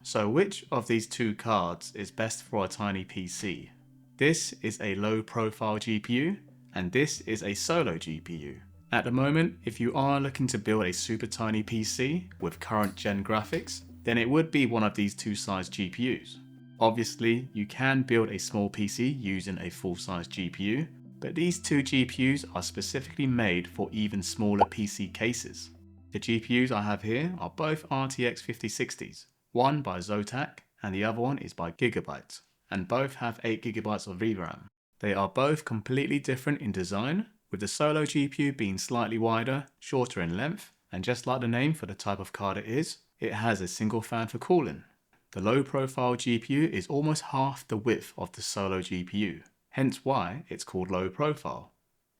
So which of these two cards is best for a tiny PC? This is a low profile GPU and this is a solo GPU. At the moment, if you are looking to build a super tiny PC with current gen graphics, then it would be one of these two size GPUs. Obviously, you can build a small PC using a full size GPU, but these two GPUs are specifically made for even smaller PC cases. The GPUs I have here are both RTX 5060s, one by Zotac and the other one is by Gigabyte, and both have 8GB of VRAM. They are both completely different in design, with the solo GPU being slightly wider, shorter in length, and just like the name for the type of card it is, it has a single fan for cooling. The low profile GPU is almost half the width of the solo GPU, hence why it's called low profile.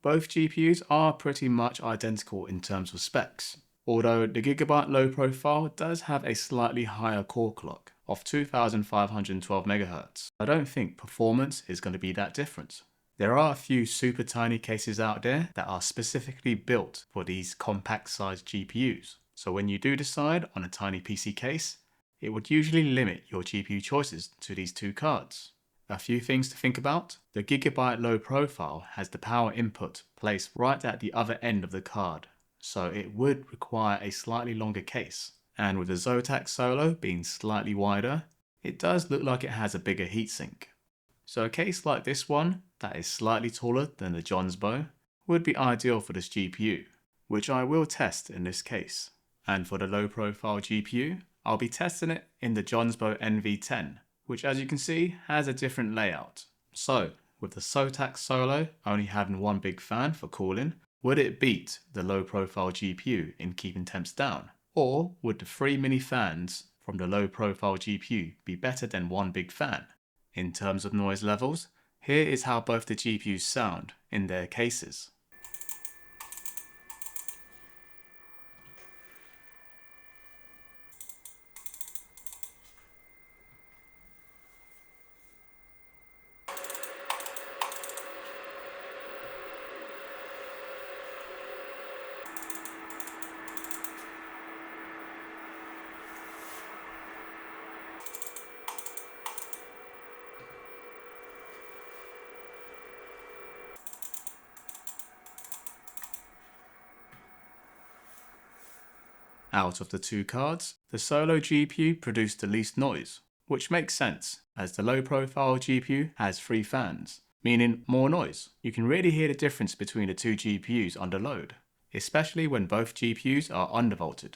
Both GPUs are pretty much identical in terms of specs, although the Gigabyte low profile does have a slightly higher core clock of 2512 MHz. I don't think performance is going to be that different. There are a few super tiny cases out there that are specifically built for these compact sized GPUs. So when you do decide on a tiny PC case, it would usually limit your GPU choices to these two cards. A few things to think about. The Gigabyte low profile has the power input placed right at the other end of the card, so it would require a slightly longer case. And with the Zotac Solo being slightly wider, it does look like it has a bigger heatsink. So a case like this one, that is slightly taller than the Johnsbow, would be ideal for this GPU, which I will test in this case. And for the low profile GPU, I'll be testing it in the Johnsbow NV10, which as you can see has a different layout. So with the Zotac Solo only having one big fan for cooling, would it beat the low profile GPU in keeping temps down? Or would the 3 mini fans from the low profile GPU be better than one big fan? In terms of noise levels, here is how both the GPUs sound in their cases. Out of the two cards, the solo GPU produced the least noise, which makes sense as the low profile GPU has 3 fans, meaning more noise. You can really hear the difference between the two GPUs under load, especially when both GPUs are undervolted.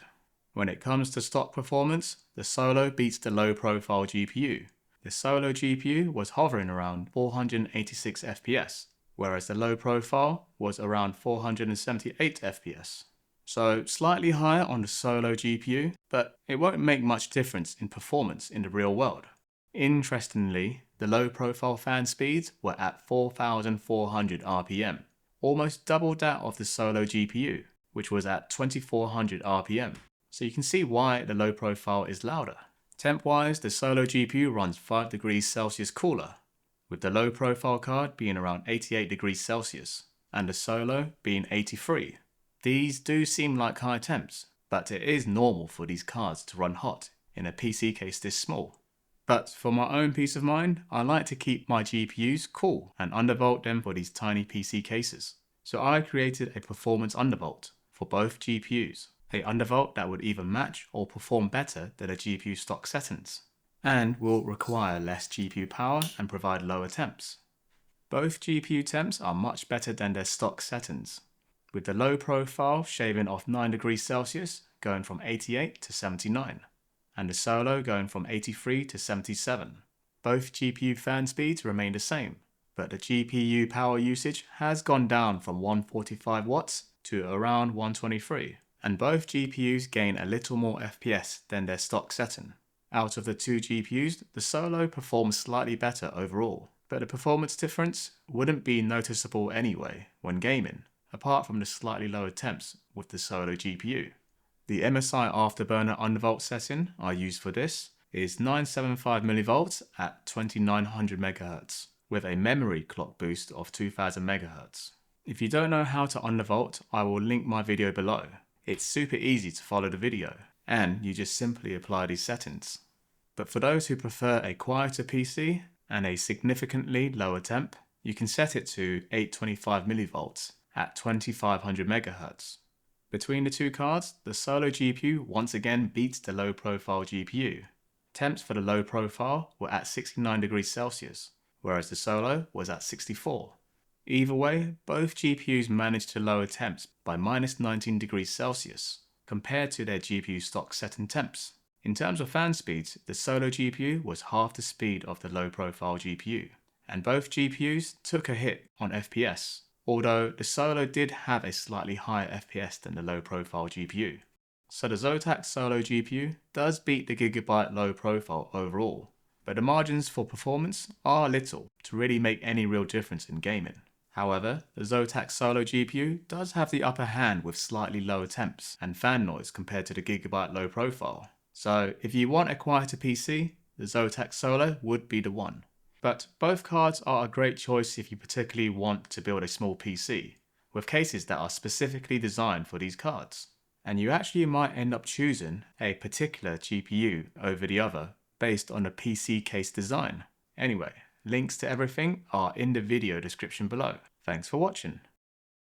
When it comes to stock performance, the solo beats the low profile GPU. The solo GPU was hovering around 486 FPS, whereas the low profile was around 478 FPS. So slightly higher on the solo GPU, but it won't make much difference in performance in the real world. Interestingly, the low profile fan speeds were at 4400 RPM, almost double that of the solo GPU, which was at 2400 RPM. So you can see why the low profile is louder. Temp wise, the solo GPU runs 5 degrees Celsius cooler, with the low profile card being around 88 degrees Celsius, and the solo being 83. These do seem like high temps, but it is normal for these cards to run hot in a PC case this small. But for my own peace of mind, I like to keep my GPUs cool and undervolt them for these tiny PC cases. So I created a performance undervolt for both GPUs, a undervolt that would either match or perform better than a GPU stock settings, and will require less GPU power and provide lower temps. Both GPU temps are much better than their stock settings, with the low profile shaving off 9 degrees Celsius going from 88 to 79, and the solo going from 83 to 77. Both GPU fan speeds remain the same, but the GPU power usage has gone down from 145 watts to around 123, and both GPUs gain a little more FPS than their stock setting. Out of the two GPUs, the solo performs slightly better overall, but the performance difference wouldn't be noticeable anyway when gaming, apart from the slightly lower temps with the solo GPU. The MSI Afterburner undervolt setting I use for this is 975 mV at 2900 MHz with a memory clock boost of 2000 MHz. If you don't know how to undervolt, I will link my video below. It's super easy to follow the video, and you just simply apply these settings. But for those who prefer a quieter PC and a significantly lower temp, you can set it to 825 millivolts at 2500 MHz. Between the two cards, the Solo GPU once again beats the low profile GPU. Temps for the low profile were at 69 degrees Celsius, whereas the Solo was at 64. Either way, both GPUs managed to lower temps by minus 19 degrees Celsius compared to their GPU stock setting temps. In terms of fan speeds, the Solo GPU was half the speed of the low profile GPU, and both GPUs took a hit on FPS, although the Solo did have a slightly higher FPS than the low profile GPU. So the Zotac Solo GPU does beat the Gigabyte low profile overall, but the margins for performance are little to really make any real difference in gaming. However, the Zotac Solo GPU does have the upper hand with slightly lower temps and fan noise compared to the Gigabyte low profile. So if you want a quieter PC, the Zotac Solo would be the one. But both cards are a great choice if you particularly want to build a small PC, with cases that are specifically designed for these cards. And you actually might end up choosing a particular GPU over the other based on the PC case design. Anyway, links to everything are in the video description below. Thanks for watching.